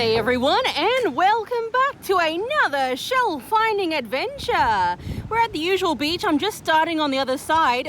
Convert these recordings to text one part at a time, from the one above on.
G'day everyone, and welcome back to another shell finding adventure. We're at the usual beach. I'm just starting on the other side,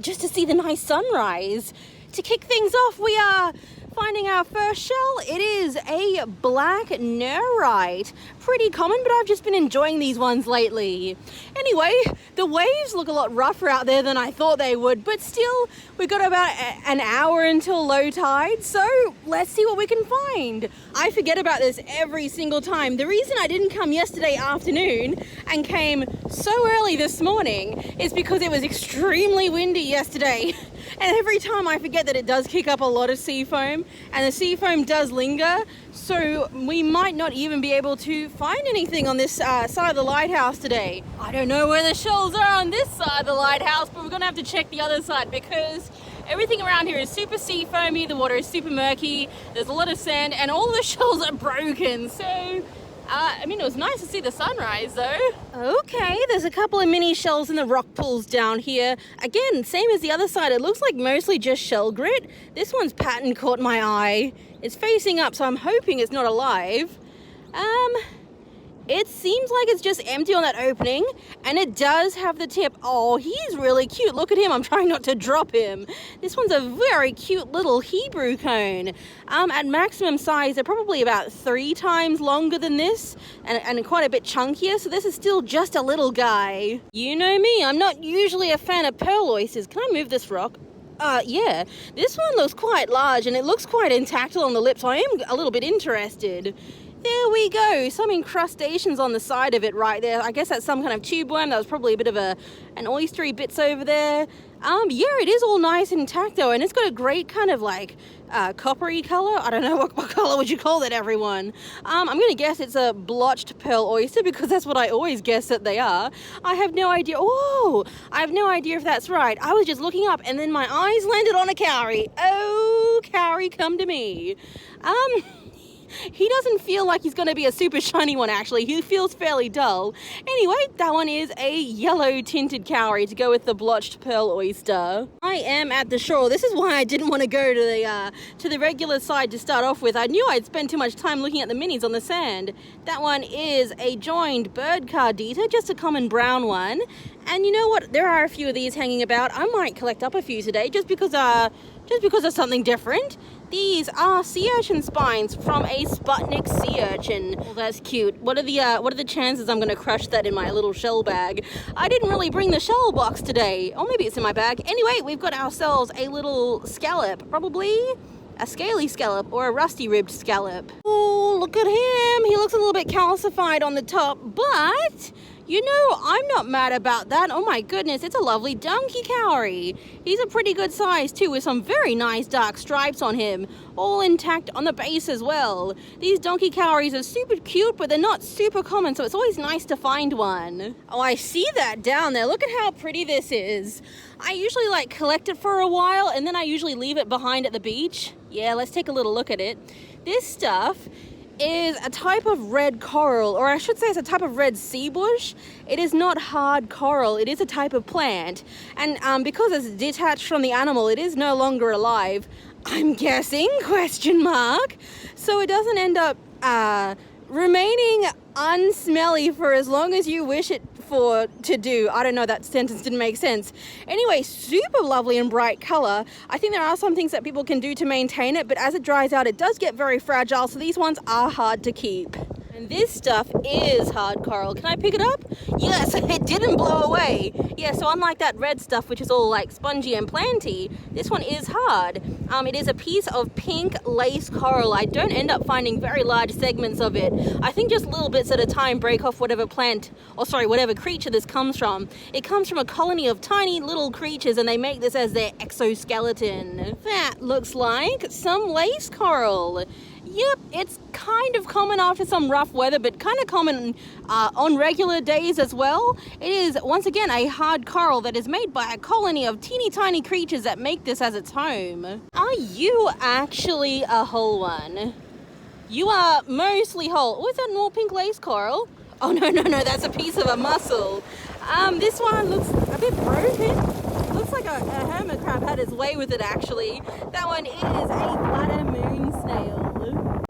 just to see the nice sunrise. To kick things off, we are finding our first shell. It is a black nerite. Pretty common, but I've just been enjoying these ones lately. Anyway, the waves look a lot rougher out there than I thought they would, but still, we've got about an hour until low tide, so let's see what we can find. I forget about this every single time. The reason I didn't come yesterday afternoon and came so early this morning is because it was extremely windy yesterday. And every time I forget that it does kick up a lot of sea foam, and the sea foam does linger, so we might not even be able to find anything on this side of the lighthouse today. I don't know where the shells are on this side of the lighthouse, but we're gonna have to check the other side because everything around here is super sea foamy, the water is super murky, there's a lot of sand, and all the shells are broken, so it was nice to see the sunrise though. Okay, there's a couple of mini shells in the rock pools down here. Again, same as the other side, it looks like mostly just shell grit. This one's pattern caught my eye. It's facing up, so I'm hoping it's not alive. It seems like it's just empty on that opening, and it does have the tip. Oh, he's really cute. Look at him. I'm trying not to drop him. This one's a very cute little Hebrew cone. At maximum size, they're probably about 3 times longer than this, and quite a bit chunkier, so this is still just a little guy. You know me, I'm not usually a fan of pearl oysters. Can I move this rock? Yeah. This one looks quite large, and it looks quite intact on the lip, so I am a little bit interested. There we go, some incrustations on the side of it right there. I guess that's some kind of tube worm. That was probably a bit of an oystery bits over there. Yeah, it is all nice and intact though, and it's got a great kind of like coppery color. I don't know, what color would you call that, everyone? I'm gonna guess it's a blotched pearl oyster because that's what I always guess that they are. I have no idea. Oh, I have no idea if that's right. I was just looking up and then my eyes landed on a cowrie. Oh, cowrie, come to me. He doesn't feel like he's going to be a super shiny one, actually. He feels fairly dull. Anyway, that one is a yellow tinted cowrie to go with the blotched pearl oyster. I am at the shore. This is why I didn't want to go to the regular side to start off with. I knew I'd spend too much time looking at the minis on the sand. That one is a joined bird cardita, just a common brown one. And you know what? There are a few of these hanging about. I might collect up a few today just because of something different. These are sea urchin spines from a Sputnik sea urchin. Oh, that's cute. What are the chances I'm gonna crush that in my little shell bag? I didn't really bring the shell box today. Or maybe it's in my bag. Anyway, we've got ourselves a little scallop, probably a scaly scallop or a rusty ribbed scallop. Oh, look at him. He looks a little bit calcified on the top, but you know, I'm not mad about that. Oh my goodness, it's a lovely donkey cowrie. He's a pretty good size too, with some very nice dark stripes on him, all intact on the base as well. These donkey cowries are super cute, but they're not super common, so it's always nice to find one. Oh, I see that down there. Look at how pretty this is. I usually collect it for a while, and then I usually leave it behind at the beach. Yeah, let's take a little look at it. This stuff is a type of red coral, or I should say it's a type of red sea bush. It is not hard coral, it is a type of plant, and because it's detached from the animal, it is no longer alive, I'm guessing, question mark, so it doesn't end up remaining unsmelly for as long as you wish it to do. I don't know, that sentence didn't make sense. Anyway, super lovely and bright color. I think there are some things that people can do to maintain it, but as it dries out, it does get very fragile, so these ones are hard to keep. And this stuff is hard coral. Can I pick it up? Yes, it didn't blow away. Yeah, so unlike that red stuff, which is all like spongy and planty, this one is hard. It is a piece of pink lace coral. I don't end up finding very large segments of it. I think just little bits at a time break off whatever whatever creature this comes from. It comes from a colony of tiny little creatures, and they make this as their exoskeleton. That looks like some lace coral. Yep, it's kind of common after some rough weather, but kind of common on regular days as well. It is, once again, a hard coral that is made by a colony of teeny tiny creatures that make this as its home. Are you actually a whole one? You are mostly whole. Oh, is that more pink lace coral? Oh, no, that's a piece of a mussel. This one looks a bit broken. Looks like a hermit crab had his way with it, actually. That one is a bladder moon snail.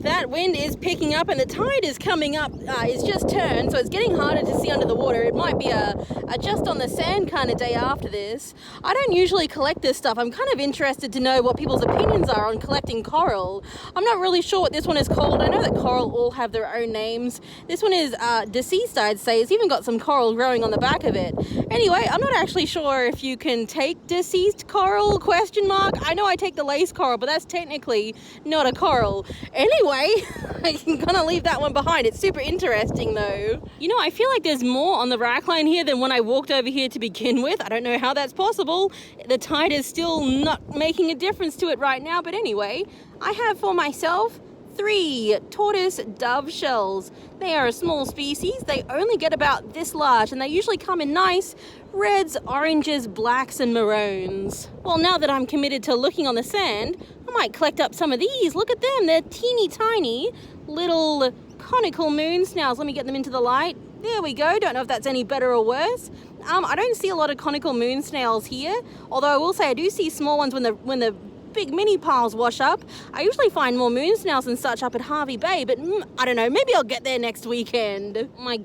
That wind is picking up and the tide is coming up. It's just turned, so it's getting harder to see under the water. It might be a just on the sand kind of day after this. I don't usually collect this stuff. I'm kind of interested to know what people's opinions are on collecting coral. I'm not really sure what this one is called. I know that coral all have their own names. This one is deceased, I'd say. It's even got some coral growing on the back of it. Anyway, I'm not actually sure if you can take deceased coral, question mark. I know I take the lace coral, but that's technically not a coral. Anyway, I'm gonna leave that one behind. It's super interesting though. You know, I feel like there's more on the rack line here than when I walked over here to begin with. I don't know how that's possible. The tide is still not making a difference to it right now, but anyway, I have for myself 3 tortoise dove shells. They are a small species. They only get about this large and they usually come in nice reds, oranges, blacks and maroons. Well, now that I'm committed to looking on the sand, I might collect up some of these. Look at them. They're teeny tiny little conical moon snails. Let me get them into the light. There we go. Don't know if that's any better or worse. I don't see a lot of conical moon snails here, although I will say I do see small ones when the big mini piles wash up. I usually find more moon snails and such up at Harvey Bay, but I don't know, maybe I'll get there next weekend. My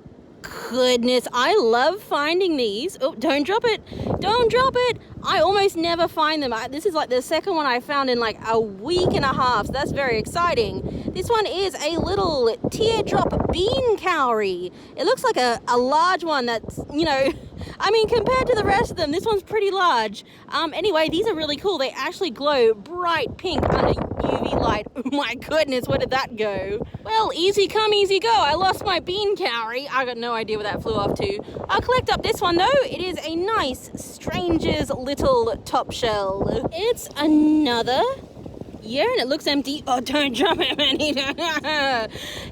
goodness, I love finding these. Oh, don't drop it. Don't drop it. I almost never find them. This is like the second one I found in like a week and a half, so that's very exciting. This one is a little teardrop bean cowrie. It looks like a large one that's, you know, I mean, compared to the rest of them, this one's pretty large. Anyway, these are really cool. They actually glow bright pink under UV light. Oh my goodness, where did that go? Well, easy come, easy go. I lost my bean cowrie. I got no idea where that flew off to. I'll collect up this one though. It is a nice, stranger's little top shell. It's another. Yeah, and it looks empty. Oh, don't drop it, man.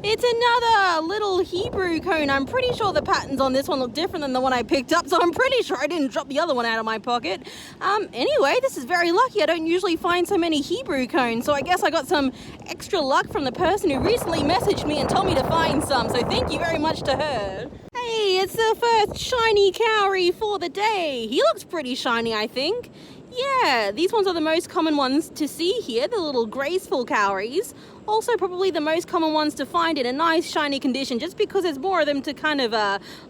It's another little Hebrew cone. I'm pretty sure the patterns on this one look different than the one I picked up, so I'm pretty sure I didn't drop the other one out of my pocket. Anyway, this is very lucky. I don't usually find so many Hebrew cones, so I guess I got some extra luck from the person who recently messaged me and told me to find some, so thank you very much to her. Hey, it's the first shiny cowrie for the day. He looks pretty shiny, I think. Yeah, these ones are the most common ones to see here, the little graceful cowries. Also probably the most common ones to find in a nice shiny condition, just because there's more of them to kind of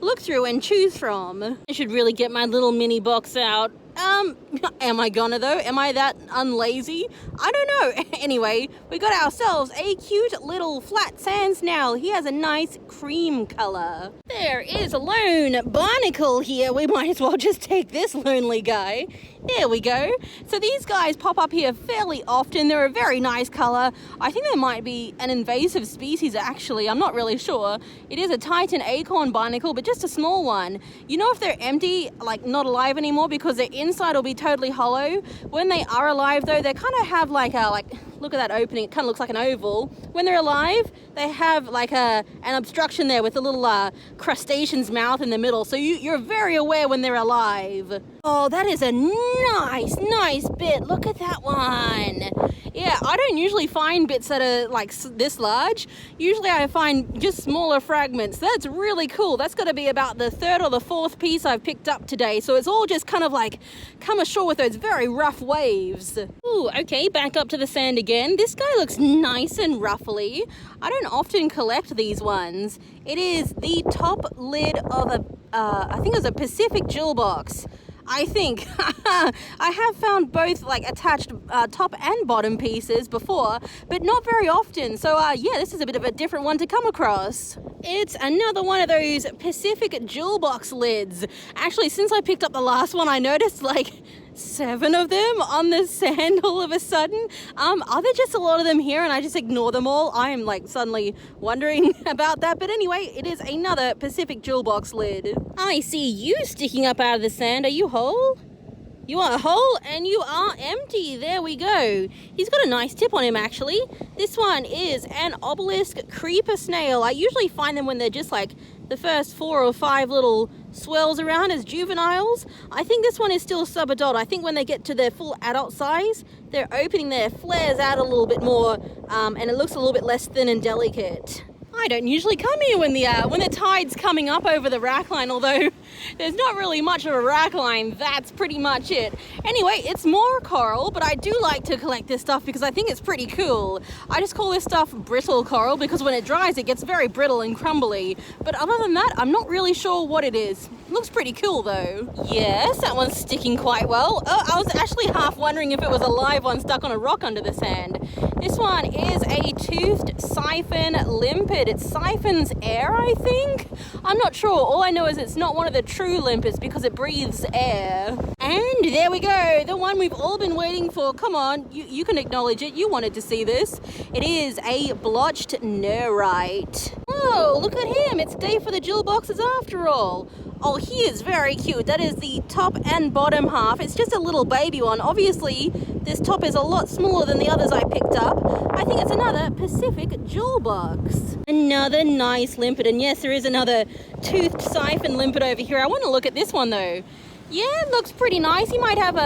look through and choose from. I should really get my little mini box out. Am I gonna though? Am I that unlazy? I don't know. Anyway, we got ourselves a cute little flat sand snail. He has a nice cream color. There is a lone barnacle here. We might as well just take this lonely guy. There we go. So these guys pop up here fairly often. They're a very nice color. I think they might be an invasive species actually. I'm not really sure. It is a Titan acorn barnacle, but just a small one. You know if they're empty, like not alive anymore, because their inside will be totally hollow. When they are alive though, they kind of have like look at that opening, it kind of looks like an oval. When they're alive, they have like an obstruction there with a little crustacean's mouth in the middle, so you're very aware when they're alive. Oh, that is a nice bit. Look at that one. Yeah, I don't usually find bits that are like this large. Usually I find just smaller fragments. That's really cool. That's got to be about the 3rd or the 4th piece I've picked up today. So it's all just kind of like come ashore with those very rough waves. Ooh, okay, back up to the sand again. This guy looks nice and ruffly. I don't often collect these ones. It is the top lid of I think it was a Pacific jewel box. I think. I have found both like attached top and bottom pieces before, but not very often. So yeah, this is a bit of a different one to come across. It's another one of those Pacific jewel box lids. Actually, since I picked up the last one, I noticed like 7 of them on the sand all of a sudden. Are there just a lot of them here and I just ignore them all? I am like suddenly wondering about that. But anyway, it is another Pacific jewel box lid. I see you sticking up out of the sand. Are you whole? You are whole and you are empty. There we go. He's got a nice tip on him actually. This one is an obelisk creeper snail. I usually find them when they're just like the first 4 or 5 little swirls around as juveniles. I think this one is still subadult. I think when they get to their full adult size, their opening there flares out a little bit more and it looks a little bit less thin and delicate. I don't usually come here when the tide's coming up over the rack line, although there's not really much of a rack line. That's pretty much it. Anyway, it's more coral, but I do like to collect this stuff because I think it's pretty cool. I just call this stuff brittle coral because when it dries, it gets very brittle and crumbly. But other than that, I'm not really sure what it is. It looks pretty cool though. Yes, that one's sticking quite well. Oh, I was actually half wondering if it was a live one stuck on a rock under the sand. This one is a toothed siphon limpet. It siphons air, I think? I'm not sure. All I know is it's not one of the true limpets because it breathes air. And there we go. The one we've all been waiting for. Come on, you can acknowledge it. You wanted to see this. It is a blotched nerite. Oh, look at him. It's day for the jewel boxes after all. Oh, he is very cute. That is the top and bottom half. It's just a little baby one. Obviously, this top is a lot smaller than the others I picked up. I think it's another Pacific jewel box. Another nice limpet. And yes, there is another toothed siphon limpet over here. I want to look at this one though. Yeah, it looks pretty nice. He might have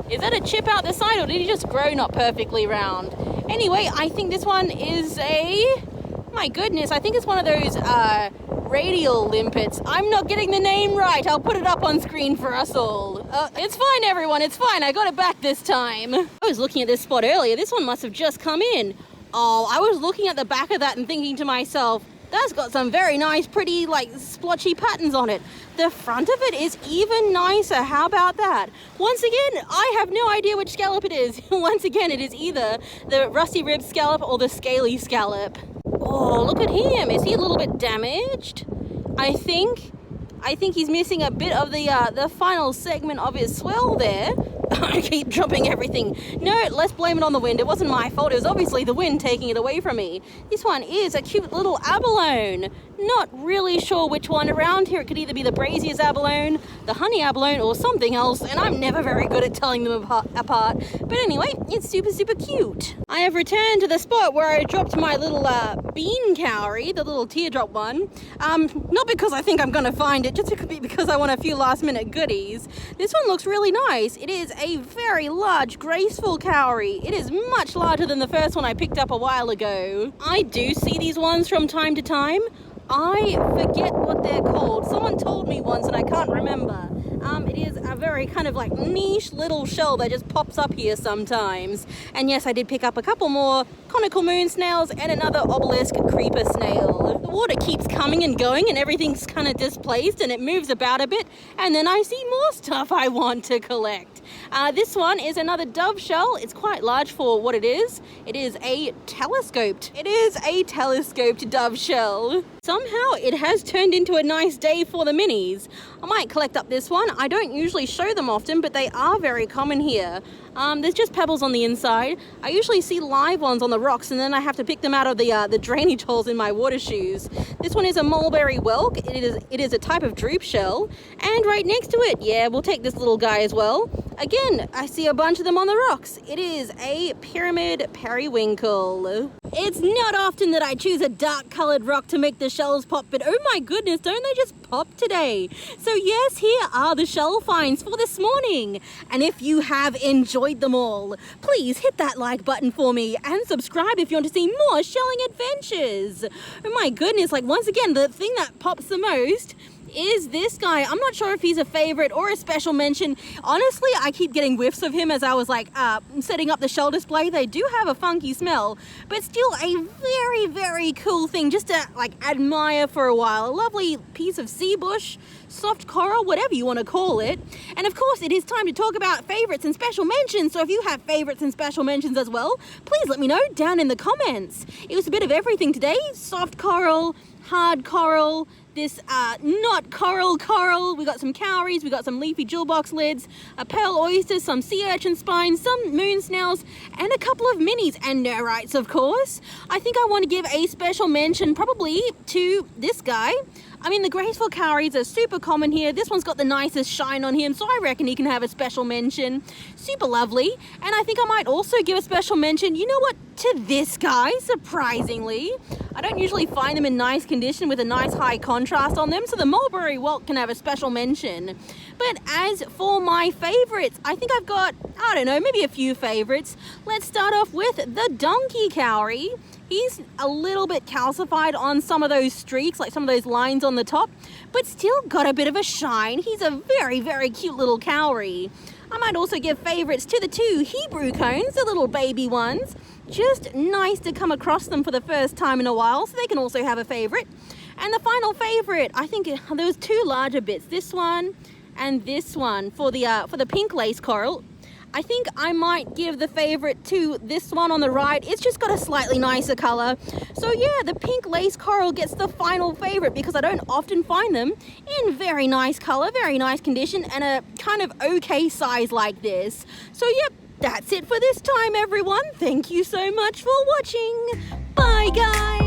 is that a chip out the side or did he just grow not perfectly round? Anyway, I think this one is my goodness, I think it's one of those radial limpets. I'm not getting the name right. I'll put it up on screen for us all. It's fine, everyone. It's fine. I got it back this time. I was looking at this spot earlier. This one must have just come in. Oh, I was looking at the back of that and thinking to myself, that's got some very nice, pretty, splotchy patterns on it. The front of it is even nicer. How about that? Once again, I have no idea which scallop it is. Once again, it is either the rusty rib scallop or the scaly scallop. Oh, look at him. Is he a little bit damaged? I think he's missing a bit of the final segment of his swell there. I keep dropping everything. No, let's blame it on the wind. It wasn't my fault. It was obviously the wind taking it away from me. This one is a cute little abalone. Not really sure which one around here. It could either be the Brazier's abalone, the honey abalone, or something else, and I'm never very good at telling them apart. But anyway, it's super, super cute. I have returned to the spot where I dropped my little bean cowrie, the little teardrop one. Not because I think I'm going to find it, just because I want a few last-minute goodies. This one looks really nice. It is a very large, graceful cowrie. It is much larger than the first one I picked up a while ago. I do see these ones from time to time. I forget what they're called. Someone told me once and I can't remember. It is a very kind of niche little shell that just pops up here sometimes. And yes, I did pick up a couple more conical moon snails and another obelisk creeper snail. The water keeps coming and going and everything's kind of displaced and it moves about a bit. And then I see more stuff I want to collect. This one is another dove shell. It's quite large for what it is. It is a telescoped dove shell. Somehow it has turned into a nice day for the minis. I might collect up this one. I don't usually show them often, but they are very common here. There's just pebbles on the inside. I usually see live ones on the rocks and then I have to pick them out of the drainage holes in my water shoes. This one is a mulberry whelk. It is a type of droop shell. And right next to it, yeah, we'll take this little guy as well. Again, I see a bunch of them on the rocks. It is a pyramid periwinkle. It's not often that I choose a dark colored rock to make the shells pop, but oh my goodness, don't they just pop today? So yes, here are the shell finds for this morning. And if you have enjoyed them all, please hit that like button for me and subscribe if you want to see more shelling adventures. Oh my goodness, once again, the thing that pops the most is this guy. I'm not sure if he's a favorite or a special mention. Honestly, I keep getting whiffs of him as I was setting up the shell display. They do have a funky smell, but still a very, very cool thing just to admire for a while. A lovely piece of sea bush, soft coral, whatever you want to call it. And of course, it is time to talk about favorites and special mentions. So if you have favorites and special mentions as well, please let me know down in the comments. It was a bit of everything today. Soft coral, hard coral, this not coral. We got some cowries, we got some leafy jewel box lids, a pale oysters, some sea urchin spines, some moon snails, and a couple of minis and nerites, of course. I think I want to give a special mention probably to this guy. I mean, the graceful cowries are super common here. This one's got the nicest shine on him, so I reckon he can have a special mention. Super lovely. And I think I might also give a special mention, you know what, to this guy, surprisingly. I don't usually find them in nice condition with a nice high contrast on them, so the mulberry whelk can have a special mention. But as for my favorites, I think I've got, I don't know, maybe a few favorites. Let's start off with the donkey cowrie. He's a little bit calcified on some of those streaks, like some of those lines on the top, but still got a bit of a shine. He's a very, very cute little cowrie. I might also give favorites to the 2 Hebrew cones, the little baby ones. Just nice to come across them for the first time in a while, so they can also have a favorite. And the final favorite, I think there was 2 larger bits, this one and this one for the pink lace coral. I think I might give the favorite to this one on the right. It's just got a slightly nicer color. So yeah, the pink lace coral gets the final favorite because I don't often find them in very nice color, very nice condition, and a kind of okay size like this. So yep, that's it for this time, everyone. Thank you so much for watching. Bye, guys.